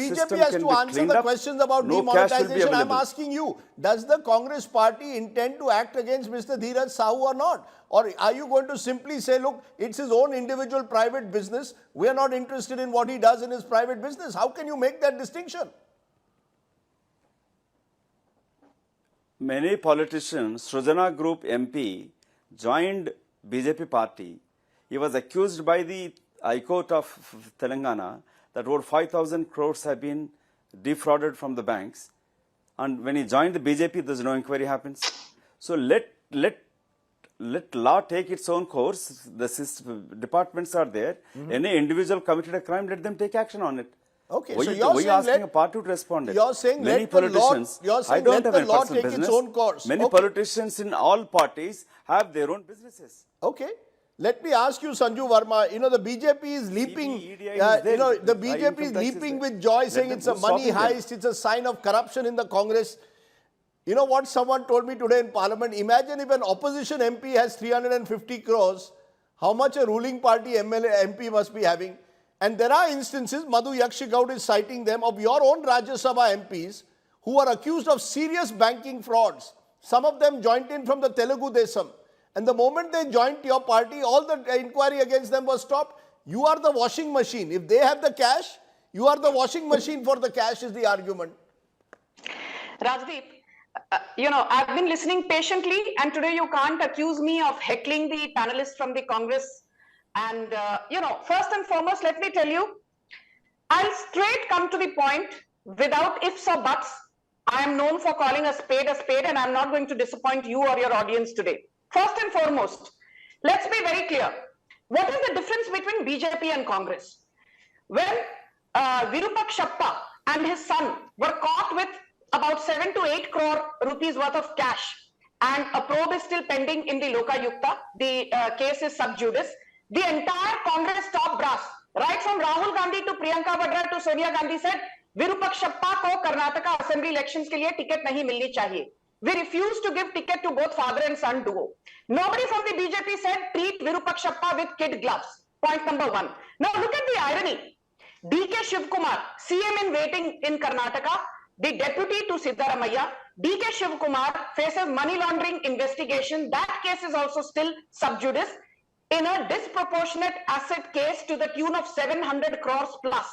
S1: BJP has to answer the questions about demonetization. I'm asking you, does the Congress party intend to act against Mr. Dhiraj Sahu or not? Or are you going to simply say, look, it's his own individual private business. We are not interested in what he does in his private business. How can you make that distinction?
S16: Many politicians, Srujana Group MP joined BJP party. He was accused by the High Court of Telangana that over 5,000 crores have been defrauded from the banks. And when he joined the BJP, there's no inquiry happens. So let law take its own course. The departments are there. Any individual committed a crime, let them take action on it.
S1: Okay,
S16: why
S1: so
S16: you're asking a party to respond?
S1: You're saying
S16: many politicians.
S1: I don't let the law take its own course.
S16: Many politicians in all parties have their own businesses.
S1: Okay. Let me ask you, Sanju Verma, the BJP is leaping, the BJP is leaping with joy, saying it's a money heist, it's a sign of corruption in the Congress. You know what someone told me today in Parliament? Imagine if an opposition MP has 350 crores, how much a ruling party MP must be having. And there are instances, Madhu Yakshigaud is citing them, of your own Rajya Sabha MPs who are accused of serious banking frauds. Some of them joined in from the Telugu Desam. And the moment they joined your party, all the inquiry against them was stopped. You are the washing machine. If they have the cash, you are the washing machine for the cash is the argument.
S17: Rajdeep, I've been listening patiently, and today you can't accuse me of heckling the panelists from the Congress. And, first and foremost, let me tell you, I'll straight come to the point without ifs or buts. I am known for calling a spade, and I'm not going to disappoint you or your audience today. First and foremost, let's be very clear. What is the difference between BJP and Congress? When Virupakshappa and his son were caught with about 7 to 8 crore rupees worth of cash, and a probe is still pending in the Lokayukta, the case is sub judice, the entire Congress top brass, right from Rahul Gandhi to Priyanka Vadra to Sonia Gandhi, said, Virupakshappa ko Karnataka Assembly elections ke liye ticket nahi milni chahiye. We refuse to give ticket to both father and son duo. Nobody from the BJP said treat Virupakshappa with kid gloves. Point number one. Now look at the irony. DK Shivkumar, CM in waiting in Karnataka, the deputy to Siddaramaiah, DK Shivkumar faces money laundering investigation. That case is also still sub judice in a disproportionate asset case to the tune of 700 crores plus.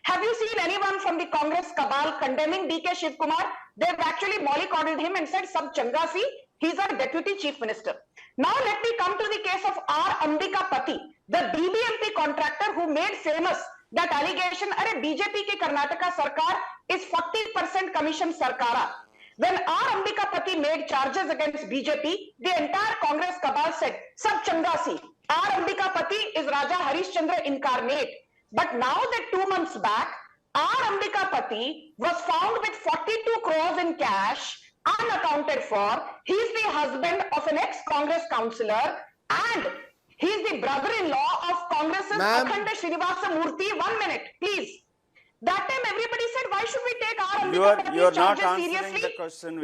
S17: Have you seen anyone from the Congress cabal condemning DK Shivkumar? They've actually mollycoddled him and said, Sab changa si, he's our deputy chief minister. Now let me come to the case of R. Ambika Pati, the BBMP contractor who made famous that allegation, BJP ki Karnataka Sarkar is 40% commission Sarkara. When R. Ambika Pati made charges against BJP, the entire Congress cabal said, Sab changa si, R. Ambika Pati is Raja Harishchandra incarnate. But now that 2 months back, R. Ambika Pati was found with 42 crores in cash, unaccounted for. He's the husband of an ex-Congress councillor, and he's the brother-in-law of Congress's Akhanda Srinivasa Murthy. 1 minute, please. That time everybody said, why should we take R. Ambika Pati's charges seriously?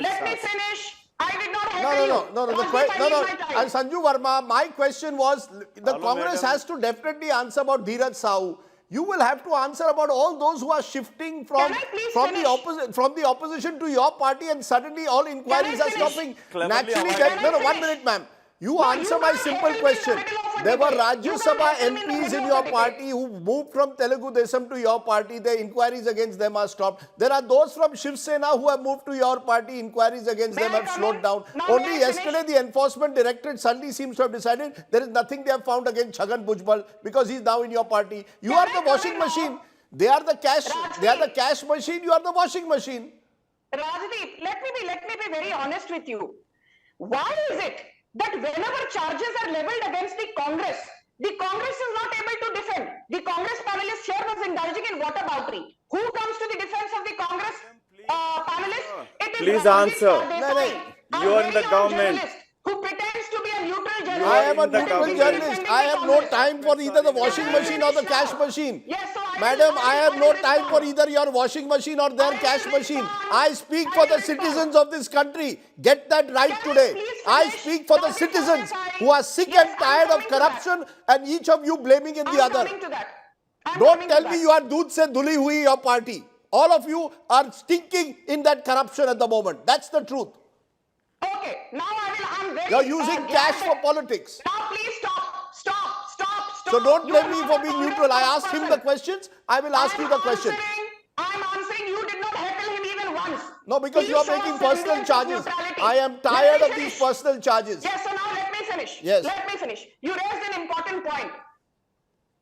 S17: Let me finish. I did not heckle you.
S1: No. Sanju Verma, my question was, the Congress has to definitely answer about Dhiraj Sahu. You will have to answer about all those who are shifting from the opposition to your party, and suddenly all inquiries are stopping. Naturally, 1 minute, ma'am. You answer my simple question. There were Rajya Sabha MPs in your party who moved from Telugu Desam to your party. The inquiries against them are stopped. There are those from Shiv Sena who have moved to your party. Inquiries against them have slowed down. Only yesterday, the Enforcement Directorate suddenly seems to have decided there is nothing they have found against Chhagan Bhujbal because he's now in your party. You are the washing machine. They are the cash. They are the cash machine. You are the washing machine.
S17: Rajdeep, let me be very honest with you. Why is it that whenever charges are leveled against the Congress is not able to defend? The Congress panelist here was indulging in whataboutery. Who comes to the defense of the Congress panelist? It is
S16: please
S17: Rajdeep
S16: answer.
S17: Sardesai.
S16: You You are in the government.
S17: Who pretends to be a neutral journalist.
S1: I am a
S16: in the
S1: neutral
S16: government.
S1: journalist. I have no time for either the washing machine or the cash machine.
S17: Yes, so
S1: Madam, I have no
S17: will
S1: time for
S17: respond.
S1: either your washing machine or their cash machine. I speak for the citizens of this country. Get that right today. I speak for the citizens who are sick and tired of corruption and each of you blaming in the other.
S17: Coming to that.
S1: Don't tell me you are doodh se dhuli hui your party. All of you are stinking in that corruption at the moment. That's the truth.
S17: Okay, now I'm very...
S1: You're using cash for politics.
S17: Now please stop.
S1: So don't
S17: You
S1: blame
S17: are
S1: me
S17: not
S1: for
S17: a
S1: being
S17: Congress
S1: neutral. I asked him the
S17: spokesperson.
S1: questions. I will ask you the question.
S17: I'm answering. You did not heckle him even once.
S1: No, because
S17: Please
S1: you are
S17: show
S1: making
S17: us
S1: personal
S17: semblance of
S1: charges.
S17: neutrality.
S1: I am
S17: Let
S1: tired
S17: me
S1: of these
S17: finish.
S1: personal charges.
S17: Yes, so now let me finish.
S1: Yes.
S17: Let me finish. You raised an important point.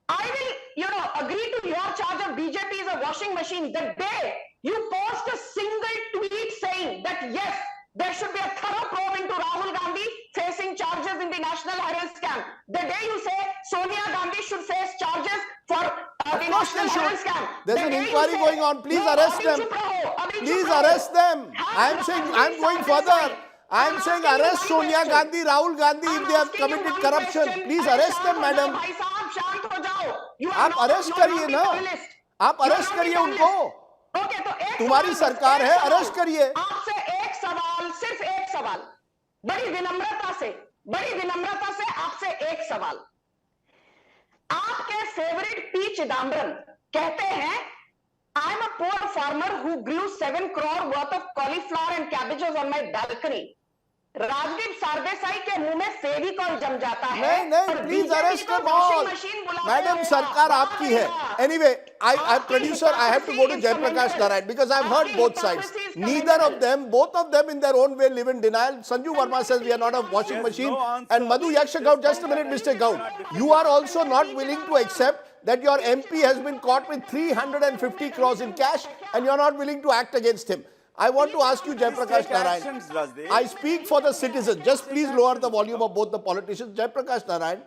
S17: I will, agree to your charge of BJP is a washing machine. The day you post a single tweet saying that yes, there should be a thorough probe into Rahul Gandhi facing charges in the national Herald scam. The day you say Sonia Gandhi should face charges for the
S1: Of course they
S17: national Herald
S1: should.
S17: scam.
S1: There's
S17: The
S1: an
S17: day you
S1: inquiry
S17: say,
S1: going on. Please
S17: "No,
S1: arrest
S17: abhi
S1: them.
S17: chup raho, abhi
S1: Please
S17: chup raho."
S1: arrest them. I am
S17: Has
S1: saying,
S17: Rajdeep
S1: I am going
S17: Sardesai-
S1: further. I am
S17: I'm
S1: saying
S17: asking you
S1: arrest
S17: one
S1: Sonia
S17: question.
S1: Gandhi, Rahul Gandhi if
S17: I'm
S1: they have
S17: asking you
S1: committed
S17: one
S1: corruption.
S17: question.
S1: Please
S17: अरे
S1: arrest
S17: शांत
S1: them,
S17: हो
S1: madam.
S17: जाओ, भाई साहब शांत हो जाओ. You are
S1: आप
S17: not-
S1: अरेस्ट
S17: you are
S1: करिए
S17: not
S1: ना.
S17: the panelist.
S1: आप
S17: You are
S1: arrest
S17: not the
S1: करिए
S17: panelist.
S1: उनको.
S17: Okay, तो एक
S1: तुम्हारी
S17: सवाल,
S1: सरकार
S17: एक
S1: है,
S17: सवाल.
S1: अरेस्ट करिए.
S17: आपसे एक सवाल, सिर्फ एक सवाल. बड़ी विनम्रता से आपसे एक सवाल. आपके फेवरेट पी चिदम्बरम कहते हैं I am a poor farmer who grew 7 crore worth of cauliflower and cabbages on my balcony. Rajdeep Sardesai के मुंह में फेविकॉल जम जाता है.
S1: नहीं,
S17: और
S1: please
S17: बीजेपी
S1: arrest
S17: को
S1: them
S17: washing
S1: all.
S17: machine बुलाते
S1: Madam,
S17: रहेगा.
S1: सरकार आपकी है. Anyway, I producer, I have to go to Jayaprakash Narayan because I've heard both sides. Neither of them, both of them in their own way live in denial. Sanju Verma says we are not a washing machine. And Madhu Yakshagaut, just a minute, Mr. Gaut. You are also not willing to accept that your MP has been caught with 350 crores in cash and you're not willing to act against him. I want to ask you, Jayaprakash Narayan. I speak for the citizens. Just please lower the volume of both the politicians. Jayaprakash Narayan,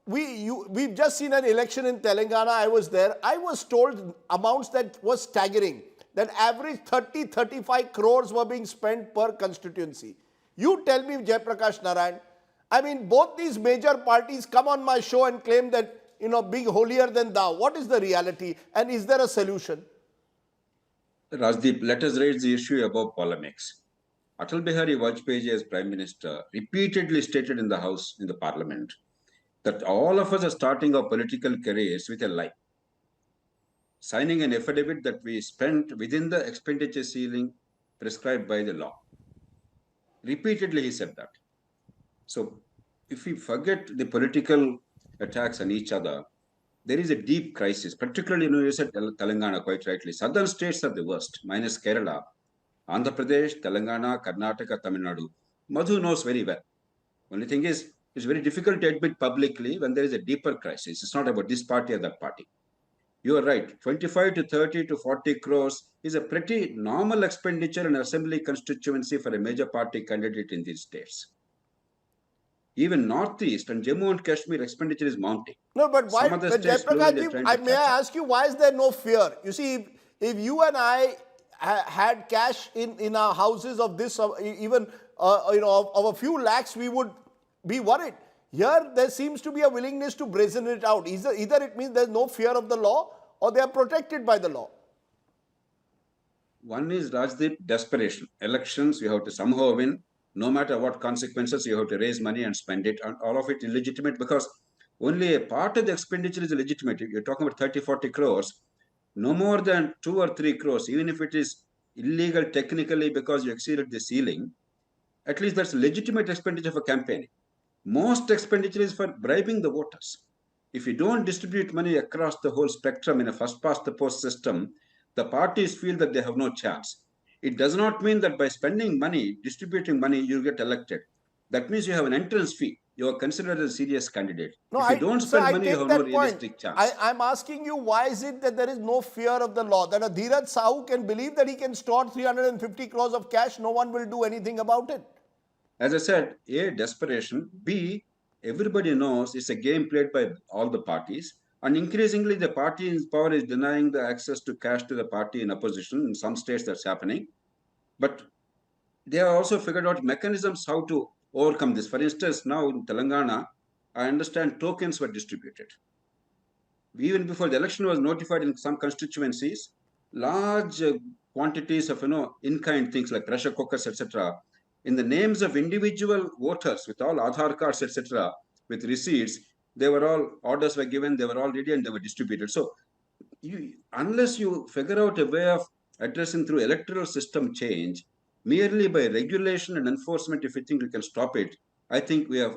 S1: we've just seen an election in Telangana. I was there. I was told amounts that was staggering. That average 30-35 crores were being spent per constituency. You tell me, Jayaprakash Narayan, I mean, both these major parties come on my show and claim that, being holier than thou. What is the reality? And is there a solution?
S18: Rajdeep, let us raise the issue about polemics. Atal Bihari Vajpayee as Prime Minister repeatedly stated in the House, in the Parliament, that all of us are starting our political careers with a lie. Signing an affidavit that we spent within the expenditure ceiling prescribed by the law. Repeatedly he said that. So if we forget the political attacks on each other, there is a deep crisis, particularly, you said Telangana quite rightly. Southern states are the worst, minus Kerala. Andhra Pradesh, Telangana, Karnataka, Tamil Nadu. Madhu knows very well. Only thing is, it's very difficult to admit publicly when there is a deeper crisis. It's not about this party or that party. You are right. 25 to 30 to 40 crores is a pretty normal expenditure in assembly constituency for a major party candidate in these states. Even Northeast and Jammu and Kashmir expenditure is mounting.
S1: No, but why?
S18: Some other
S1: But
S18: states slowly they're trying to
S1: may
S18: catch
S1: I
S18: up.
S1: ask you, why is there no fear? You see, if you and I had cash in our houses of this, even of a few lakhs, we would be worried. Here, there seems to be a willingness to brazen it out. Either it means there's no fear of the law, or they are protected by the law.
S18: One is Rajdeep, desperation. Elections, you have to somehow win. No matter what consequences, you have to raise money and spend it. And all of it illegitimate because only a part of the expenditure is legitimate. You're talking about 30, 40 crores. No more than 2 or 3 crores, even if it is illegal technically because you exceeded the ceiling, at least that's legitimate expenditure for campaigning. Most expenditure is for bribing the voters. If you don't distribute money across the whole spectrum in a first-past-the-post system, the parties feel that they have no chance. It does not mean that by spending money, distributing money, you get elected. That means you have an entrance fee. You are considered a serious candidate.
S1: No,
S18: if you don't spend
S1: I
S18: money,
S1: take
S18: you have no
S1: that
S18: realistic
S1: point.
S18: chance.
S1: I'm asking you, why is it that there is no fear of the law? That a Dhiraj Sahu can believe that he can store 350 crores of cash, no one will do anything about it.
S18: As I said, A, desperation. B, everybody knows it's a game played by all the parties. And increasingly, the party in power is denying the access to cash to the party in opposition. In some states, that's happening. But they have also figured out mechanisms how to overcome this. For instance, now in Telangana, I understand tokens were distributed. Even before the election was notified in some constituencies, large quantities of in-kind things like pressure cookers, etc., in the names of individual voters with all Aadhaar cards, etc., with receipts, they were all orders were given, they were all ready, and they were distributed. So, unless you figure out a way of addressing through electoral system change, merely by regulation and enforcement, if you think we can stop it, I think we've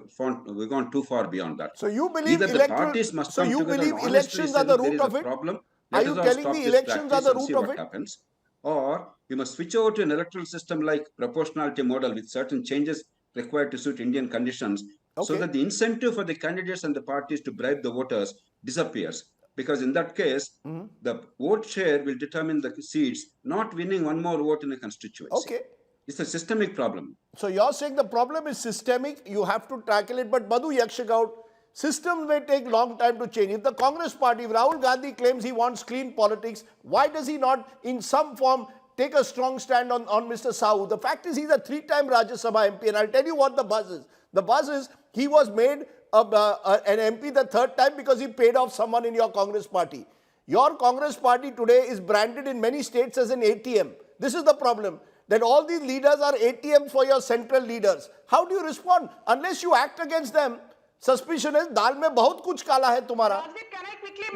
S18: gone too far beyond that.
S1: So you believe
S18: either the parties must come together and honestly
S1: elections
S18: say
S1: are the
S18: that there
S1: root
S18: is
S1: of
S18: a
S1: it?
S18: problem.
S1: Are
S18: Let
S1: you
S18: us all
S1: telling
S18: stop
S1: me
S18: this
S1: elections are
S18: practice
S1: the
S18: and see
S1: root of
S18: what
S1: it?
S18: happens. Or we must switch over to an electoral system like proportionality model with certain changes required to suit Indian conditions, so that the incentive for the candidates and the parties to bribe the voters disappears. Because in that case, the vote share will determine the seats, not winning one more vote in a constituency.
S1: Okay.
S18: It's a systemic problem.
S1: So you're saying the problem is systemic, you have to tackle it, but Madhu Yakshagout, systems may take long time to change. If the Congress party, if Rahul Gandhi claims he wants clean politics, why does he not in some form take a strong stand on Mr. Sahu? The fact is he's a 3-time Rajya Sabha MP, and I'll tell you what the buzz is. The buzz is he was made an MP the 3rd time because he paid off someone in your Congress party. Your Congress party today is branded in many states as an ATM. This is the problem. That all these leaders are ATMs for your central leaders. How do you respond? Unless you act against them, suspicion is, dal mein bahut kuch kala hai tumhara.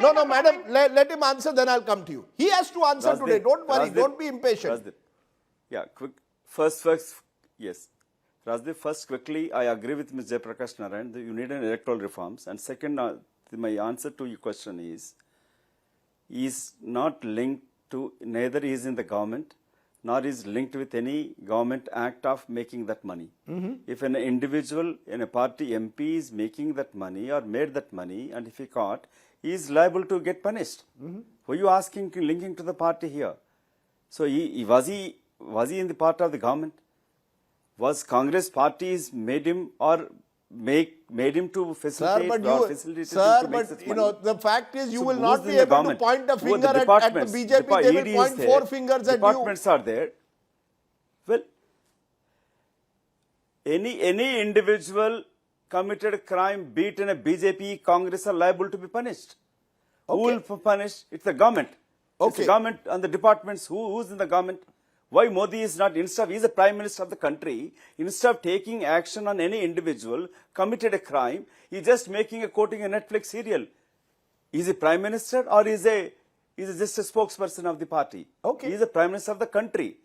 S1: No, madam, let him answer, then I'll come to you. He has to answer today. Don't worry, don't be impatient.
S16: Rajdeep. Yeah, quick. First, yes. Rajdeep, first, quickly, I agree with Ms. Jayaprakash Narayan that you need an electoral reforms. And second, my answer to your question is not linked to, neither is in the government, nor is linked with any government act of making that money. If an individual in a party MP is making that money or made that money, and if he caught, he is liable to get punished. Who are you asking, linking to the party here? So was he in the part of the government? Was Congress parties made him or made him to facilitate
S1: the fact is you will
S16: who's
S1: not
S16: in
S1: be
S16: the
S1: able
S16: government?
S1: to point the
S16: Who are
S1: finger at the
S16: departments?
S1: BJP, they will point 4 fingers at you.
S16: Departments are there. Well, any individual committed a crime, be it in a BJP, Congress are liable to be punished. Who will punish? It's the government. It's the government and the departments. Who's in the government? Why Modi is not, he's the Prime Minister of the country, instead of taking action on any individual committed a crime, he's just quoting a Netflix serial. Is he Prime Minister or is he just a spokesperson of the party?
S1: Okay.
S16: He's the Prime Minister of the country.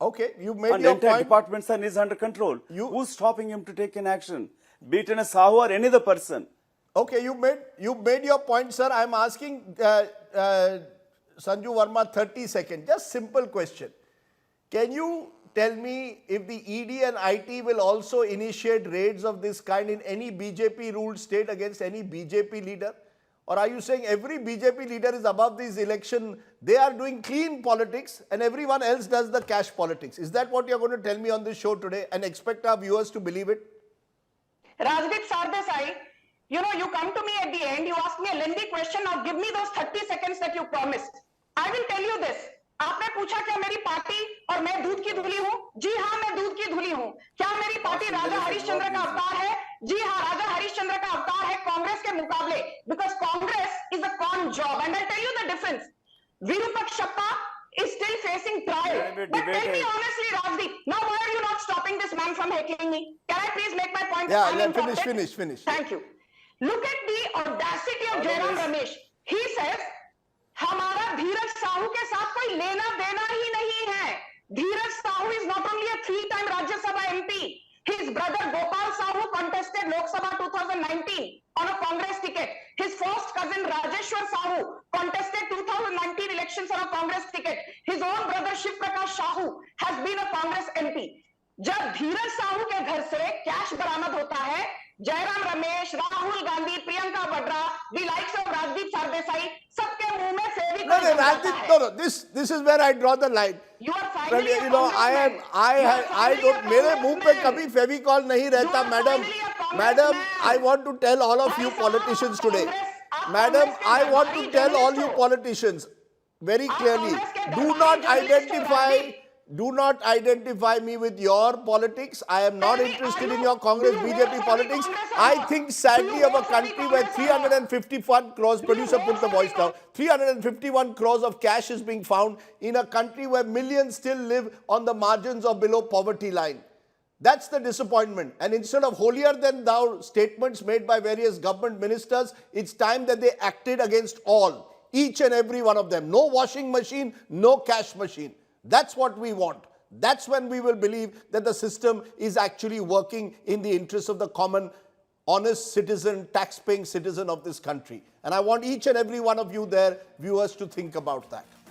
S1: Okay, you made
S16: and
S1: your
S16: entire
S1: point.
S16: Departments is under control. Who's stopping him to take an action? Be it in a Sahu or any other person.
S1: Okay, you made your point, sir. I'm asking Sanju Verma 30 seconds. Just simple question. Can you tell me if the ED and IT will also initiate raids of this kind in any BJP-ruled state against any BJP leader? Or are you saying every BJP leader is above this election, they are doing clean politics and everyone else does the cash politics? Is that what you're going to tell me on this show today and expect our viewers to believe it?
S17: Rajdeep Sardesai, you come to me at the end, you ask me a lengthy question, now give me those 30 seconds that you promised. I will tell you this. आपने पूछा क्या मेरी party और मैं दूध की धुली हूं? जी हाँ, मैं दूध की धुली हूं। क्या मेरी पार्टी राजा हरिश्चंद्र का अवतार है? जी हाँ, राजा हरिश्चंद्र का अवतार है कांग्रेस के मुकाबले, because Congress is a con job, and I'll tell you the difference. Virupakshappa is still facing trial. But tell me honestly, Rajdeep, now why are you not stopping this man from heckling me? Can I please make my point?
S1: Yeah, finish.
S17: Thank you. Look at the audacity of Jairam Ramesh. He says, हमारा धीरज साहू के साथ कोई लेना देना ही नहीं है. धीरज Sahu is not only a 3-time Rajya Sabha MP. His brother Gopal Sahu contested Lok Sabha 2019 on a Congress ticket. His first cousin Rajeshwar Sahu contested 2019 elections on a Congress ticket. His own brother Shiv Prakash Sahu has been a Congress MP. जब धीरज साहू के घर से cash बरामद होता है, Jairam Ramesh, Rahul Gandhi, Priyanka Vadra, the likes of Rajdeep Sardesai, सबके मुंह में Fevicol
S1: Rajdeep, no, this is where I draw the line.
S17: You are finally a
S1: I don't, मेरे मुंह पे कभी फेविकॉल नहीं रहता, madam. I want to tell all of you politicians today. Madam, I want to tell all you politicians very clearly, do not identify do not identify me with your politics. I am not interested in your Congress, BJP politics. I think sadly of a country where 351 crores, producer put the voice down, 351 crores of cash is being found in a country where millions still live on the margins or below poverty line. That's the disappointment. And instead of holier than thou statements made by various government ministers, it's time that they acted against all, each and every one of them. No washing machine, no cash machine. That's what we want. That's when we will believe that the system is actually working in the interest of the common, honest citizen, tax-paying citizen of this country. And I want each and every one of you there, viewers, to think about that.